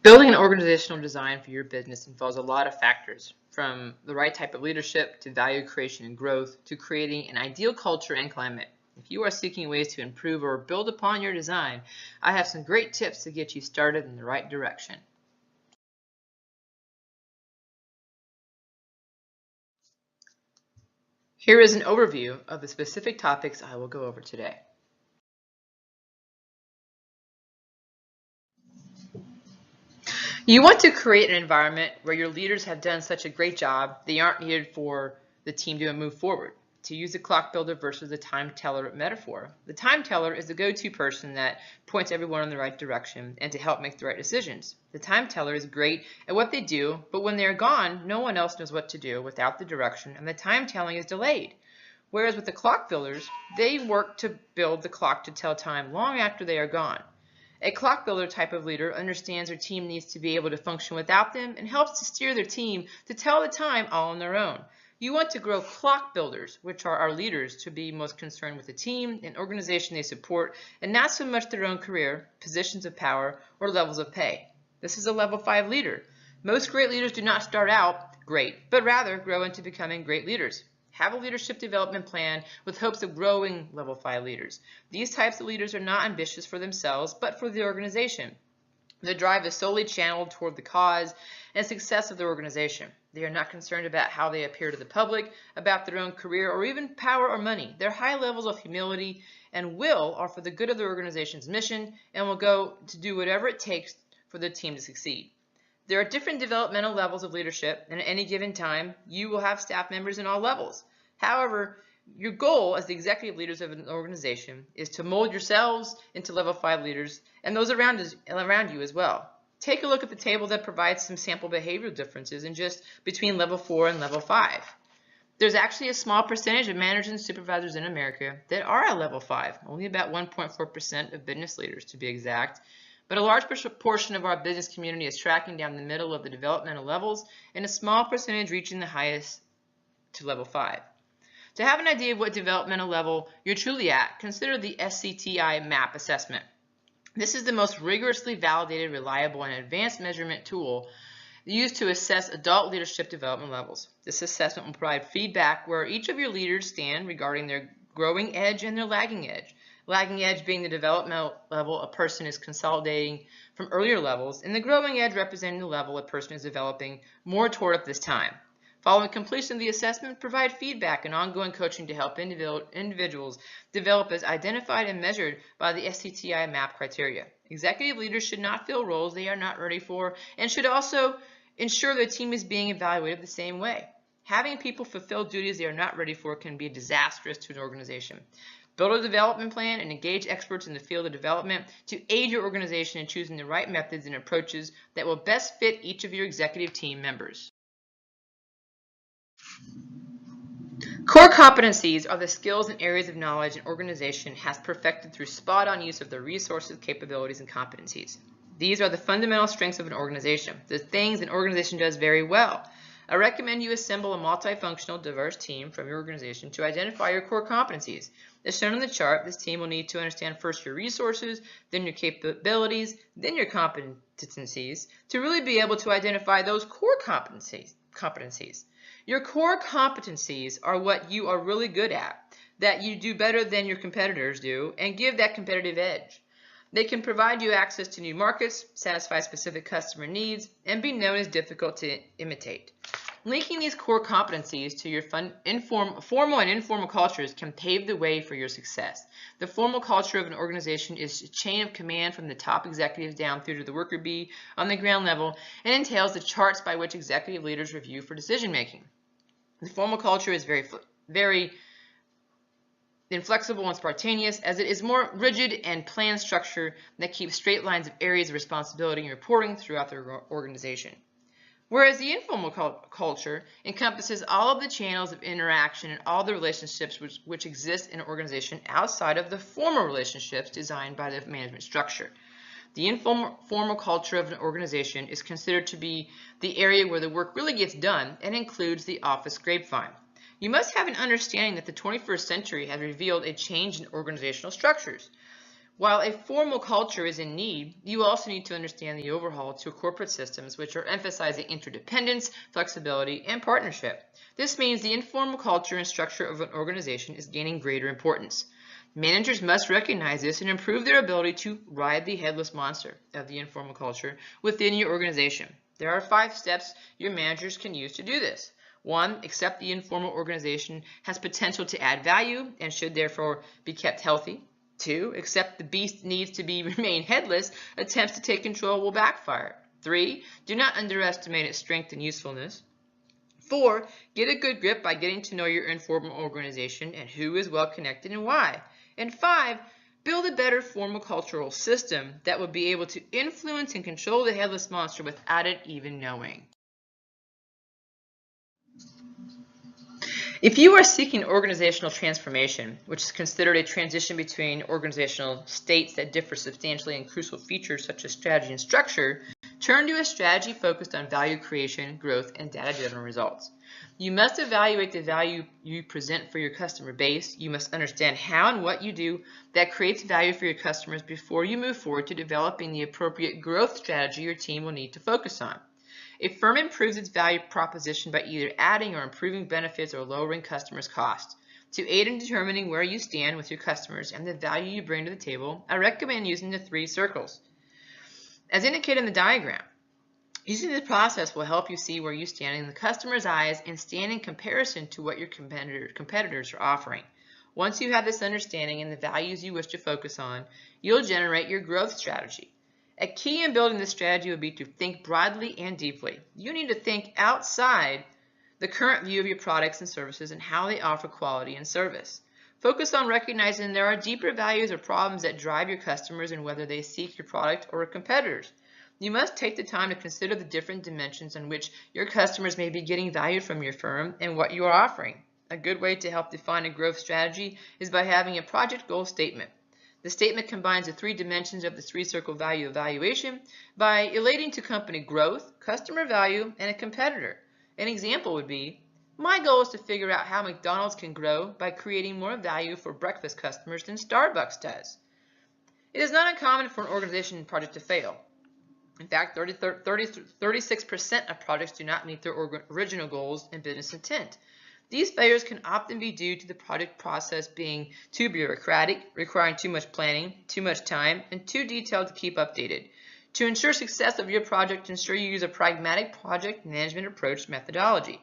Building an organizational design for your business involves a lot of factors, from the right type of leadership to value creation and growth to creating an ideal culture and climate. If you are seeking ways to improve or build upon your design, I have some great tips to get you started in the right direction. Here is an overview of the specific topics I will go over today. You want to create an environment where your leaders have done such a great job they aren't needed for the team to move forward. To use the clock builder versus the time teller metaphor, the time teller is the go-to person that points everyone in the right direction and to help make the right decisions. The time teller is great at what they do, but when they're gone, no one else knows what to do without the direction, and the time telling is delayed. Whereas with the clock builders, they work to build the clock to tell time long after they are gone. A clock builder type of leader understands their team needs to be able to function without them and helps to steer their team to tell the time all on their own. You want to grow clock builders, which are our leaders, to be most concerned with the team and organization they support and not so much their own career, positions of power, or levels of pay. This is a level 5 leader. Most great leaders do not start out great, but rather grow into becoming great leaders. Have a leadership development plan with hopes of growing level 5 leaders. These types of leaders are not ambitious for themselves, but for the organization. The drive is solely channeled toward the cause and success of the organization. They are not concerned about how they appear to the public, about their own career, or even power or money. Their high levels of humility and will are for the good of the organization's mission and will go to do whatever it takes for the team to succeed. There are different developmental levels of leadership, and at any given time, you will have staff members in all levels. However, your goal as the executive leaders of an organization is to mold yourselves into level 5 leaders and those around you as well. Take a look at the table that provides some sample behavioral differences between level 4 and level 5. There's actually a small percentage of managers and supervisors in America that are at level 5, only about 1.4% of business leaders to be exact. But a large portion of our business community is tracking down the middle of the developmental levels and a small percentage reaching the highest to level 5. To have an idea of what developmental level you're truly at, consider the SCTI MAP assessment. This is the most rigorously validated, reliable, and advanced measurement tool used to assess adult leadership development levels. This assessment will provide feedback where each of your leaders stand regarding their growing edge and their lagging edge. Lagging edge being the developmental level a person is consolidating from earlier levels, and the growing edge representing the level a person is developing more toward at this time. Following completion of the assessment, provide feedback and ongoing coaching to help individuals develop as identified and measured by the SCTI MAP criteria. Executive leaders should not fill roles they are not ready for and should also ensure their team is being evaluated the same way. Having people fulfill duties they are not ready for can be disastrous to an organization. Build a development plan and engage experts in the field of development to aid your organization in choosing the right methods and approaches that will best fit each of your executive team members. Core competencies are the skills and areas of knowledge an organization has perfected through spot-on use of their resources, capabilities, and competencies. These are the fundamental strengths of an organization, the things an organization does very well. I recommend you assemble a multifunctional, diverse team from your organization to identify your core competencies. As shown on the chart, this team will need to understand first your resources, then your capabilities, then your competencies to really be able to identify those core competencies. Your core competencies are what you are really good at, that you do better than your competitors do, and give that competitive edge. They can provide you access to new markets, satisfy specific customer needs, and be known as difficult to imitate. Linking these core competencies to your formal and informal cultures can pave the way for your success. The formal culture of an organization is a chain of command from the top executives down through to the worker bee on the ground level and entails the charts by which executive leaders review for decision making. The formal culture is very inflexible and spontaneous, as it is more rigid and planned structure that keeps straight lines of areas of responsibility and reporting throughout the organization. Whereas the informal culture encompasses all of the channels of interaction and all the relationships which exist in an organization outside of the formal relationships designed by the management structure. The informal culture of an organization is considered to be the area where the work really gets done and includes the office grapevine. You must have an understanding that the 21st century has revealed a change in organizational structures. While a formal culture is in need, you also need to understand the overhaul to corporate systems which are emphasizing interdependence, flexibility, and partnership. This means the informal culture and structure of an organization is gaining greater importance. Managers must recognize this and improve their ability to ride the headless monster of the informal culture within your organization. There are 5 steps your managers can use to do this. 1. Accept the informal organization has potential to add value and should therefore be kept healthy. 2. Accept the beast needs to remain headless. Attempts to take control will backfire. 3. Do not underestimate its strength and usefulness. 4. Get a good grip by getting to know your informal organization and who is well connected and why. And 5. Build a better formal cultural system that will be able to influence and control the headless monster without it even knowing. If you are seeking organizational transformation, which is considered a transition between organizational states that differ substantially in crucial features such as strategy and structure, turn to a strategy focused on value creation, growth, and data-driven results. You must evaluate the value you present for your customer base. You must understand how and what you do that creates value for your customers before you move forward to developing the appropriate growth strategy your team will need to focus on. A firm improves its value proposition by either adding or improving benefits or lowering customers' costs. To aid in determining where you stand with your customers and the value you bring to the table, I recommend using the 3 circles. As indicated in the diagram, using this process will help you see where you stand in the customer's eyes and stand in comparison to what your competitors are offering. Once you have this understanding and the values you wish to focus on, you'll generate your growth strategy. A key in building this strategy would be to think broadly and deeply. You need to think outside the current view of your products and services and how they offer quality and service. Focus on recognizing there are deeper values or problems that drive your customers and whether they seek your product or competitors. You must take the time to consider the different dimensions in which your customers may be getting value from your firm and what you are offering. A good way to help define a growth strategy is by having a project goal statement. The statement combines the 3 dimensions of the 3-circle value evaluation by relating to company growth, customer value, and a competitor. An example would be, my goal is to figure out how McDonald's can grow by creating more value for breakfast customers than Starbucks does. It is not uncommon for an organization project to fail. In fact, 36% of projects do not meet their original goals and business intent. These failures can often be due to the project process being too bureaucratic, requiring too much planning, too much time, and too detailed to keep updated. To ensure success of your project, ensure you use a pragmatic project management approach methodology,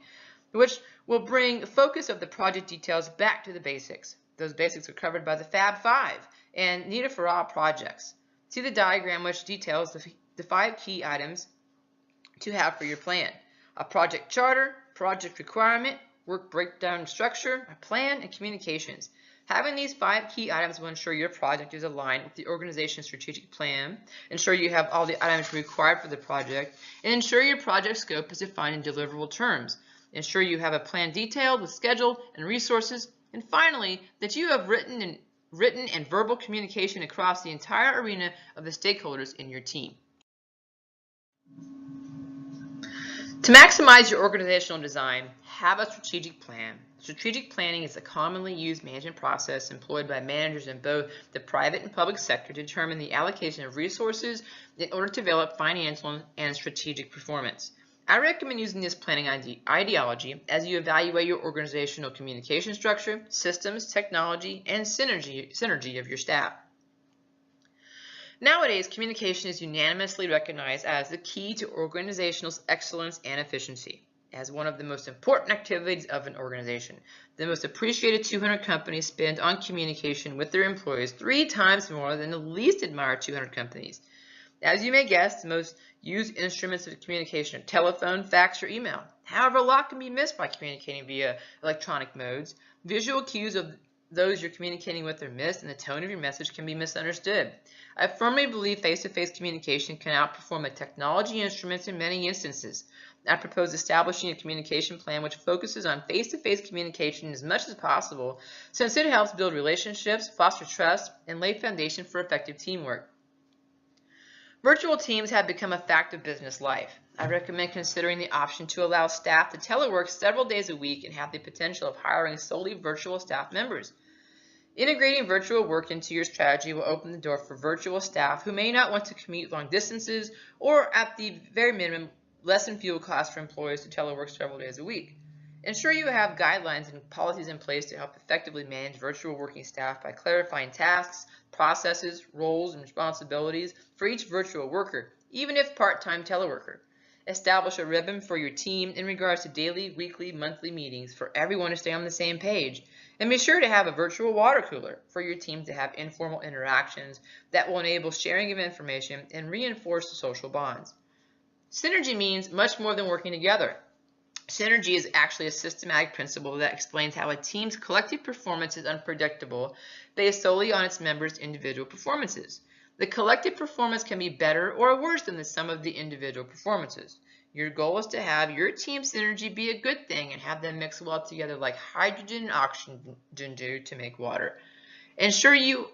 which will bring focus of the project details back to the basics. Those basics are covered by the Fab 5 and needed for all projects. See the diagram which details the 5 key items to have for your plan: a project charter, project requirement, work breakdown structure, a plan, and communications. Having these 5 key items will ensure your project is aligned with the organization's strategic plan, ensure you have all the items required for the project, and ensure your project scope is defined in deliverable terms. Ensure you have a plan detailed with schedule and resources, and finally, that you have written and verbal communication across the entire arena of the stakeholders in your team. To maximize your organizational design, have a strategic plan. Strategic planning is a commonly used management process employed by managers in both the private and public sector to determine the allocation of resources in order to develop financial and strategic performance. I recommend using this planning ideology as you evaluate your organizational communication structure, systems, technology, and synergy of your staff. Nowadays, communication is unanimously recognized as the key to organizational excellence and efficiency. As one of the most important activities of an organization, the most appreciated 200 companies spend on communication with their employees 3 times more than the least admired 200 companies. As you may guess, the most used instruments of communication are telephone, fax, or email. However, a lot can be missed by communicating via electronic modes. Visual cues of those you're communicating with are missed, and the tone of your message can be misunderstood. I firmly believe face-to-face communication can outperform the technology instruments in many instances. I propose establishing a communication plan which focuses on face-to-face communication as much as possible, since it helps build relationships, foster trust, and lay foundation for effective teamwork. Virtual teams have become a fact of business life. I recommend considering the option to allow staff to telework several days a week and have the potential of hiring solely virtual staff members. Integrating virtual work into your strategy will open the door for virtual staff who may not want to commute long distances or, at the very minimum, lessen fuel costs for employees to telework several days a week. Ensure you have guidelines and policies in place to help effectively manage virtual working staff by clarifying tasks, processes, roles, and responsibilities for each virtual worker, even if part-time teleworker. Establish a rhythm for your team in regards to daily, weekly, monthly meetings for everyone to stay on the same page. And be sure to have a virtual water cooler for your team to have informal interactions that will enable sharing of information and reinforce the social bonds. Synergy means much more than working together. Synergy is actually a systematic principle that explains how a team's collective performance is unpredictable based solely on its members' individual performances. The collective performance can be better or worse than the sum of the individual performances. Your goal is to have your team synergy be a good thing and have them mix well together like hydrogen and oxygen do to make water. Ensure you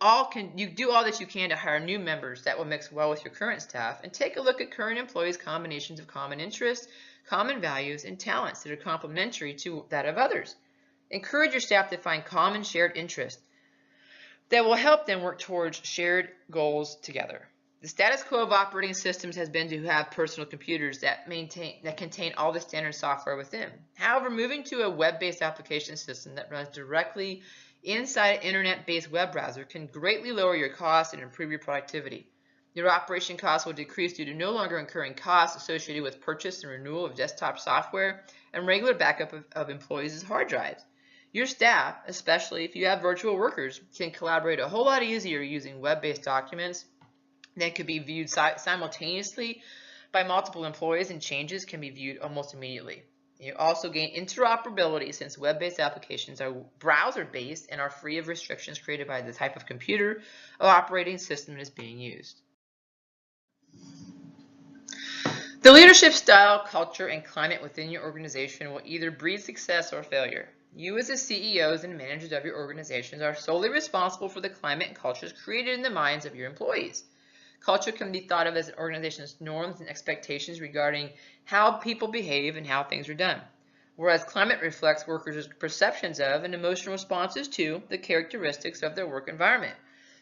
do all that you can to hire new members that will mix well with your current staff, and take a look at current employees' combinations of common interests, common values, and talents that are complementary to that of others. Encourage your staff to find common shared interests that will help them work towards shared goals together. The status quo of operating systems has been to have personal computers that contain all the standard software within. However, moving to a web-based application system that runs directly inside an internet-based web browser can greatly lower your costs and improve your productivity. Your operation costs will decrease due to no longer incurring costs associated with purchase and renewal of desktop software and regular backup of employees' hard drives. Your staff, especially if you have virtual workers, can collaborate a whole lot easier using web-based documents that could be viewed simultaneously by multiple employees, and changes can be viewed almost immediately. You also gain interoperability since web-based applications are browser-based and are free of restrictions created by the type of computer or operating system that is being used. The leadership style, culture, and climate within your organization will either breed success or failure. You as the CEOs and managers of your organizations are solely responsible for the climate and cultures created in the minds of your employees. Culture can be thought of as an organization's norms and expectations regarding how people behave and how things are done, whereas climate reflects workers' perceptions of and emotional responses to the characteristics of their work environment.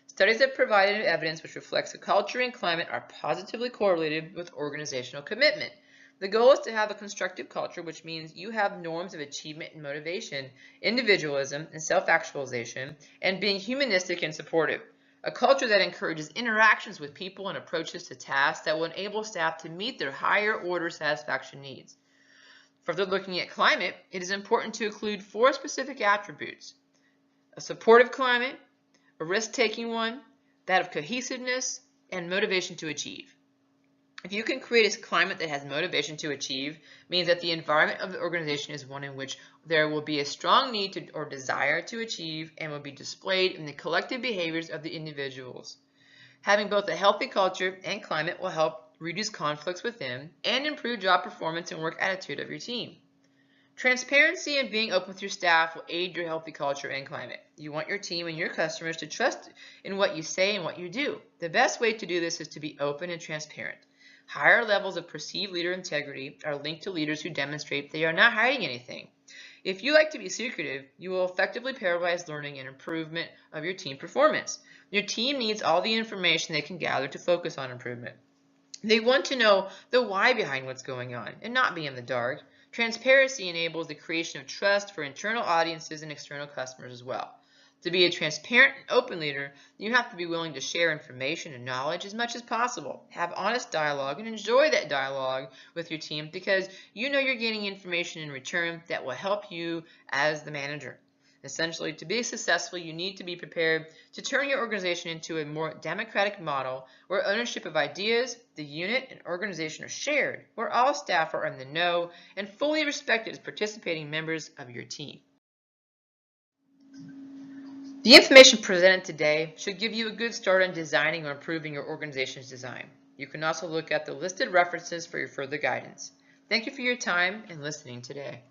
Studies have provided evidence which reflects that culture and climate are positively correlated with organizational commitment. The goal is to have a constructive culture, which means you have norms of achievement and motivation, individualism and self-actualization, and being humanistic and supportive. A culture that encourages interactions with people and approaches to tasks that will enable staff to meet their higher order satisfaction needs. Further looking at climate, it is important to include 4 specific attributes: a supportive climate, a risk-taking one, that of cohesiveness, and motivation to achieve. If you can create a climate that has motivation to achieve, means that the environment of the organization is one in which there will be a strong need to or desire to achieve and will be displayed in the collective behaviors of the individuals. Having both a healthy culture and climate will help reduce conflicts within and improve job performance and work attitude of your team. Transparency and being open with your staff will aid your healthy culture and climate. You want your team and your customers to trust in what you say and what you do. The best way to do this is to be open and transparent. Higher levels of perceived leader integrity are linked to leaders who demonstrate they are not hiding anything. If you like to be secretive, you will effectively paralyze learning and improvement of your team performance. Your team needs all the information they can gather to focus on improvement. They want to know the why behind what's going on and not be in the dark. Transparency enables the creation of trust for internal audiences and external customers as well. To be a transparent and open leader, you have to be willing to share information and knowledge as much as possible. Have honest dialogue and enjoy that dialogue with your team because you know you're getting information in return that will help you as the manager. Essentially, to be successful, you need to be prepared to turn your organization into a more democratic model where ownership of ideas, the unit, and organization are shared, where all staff are in the know and fully respected as participating members of your team. The information presented today should give you a good start on designing or improving your organization's design. You can also look at the listed references for your further guidance. Thank you for your time and listening today.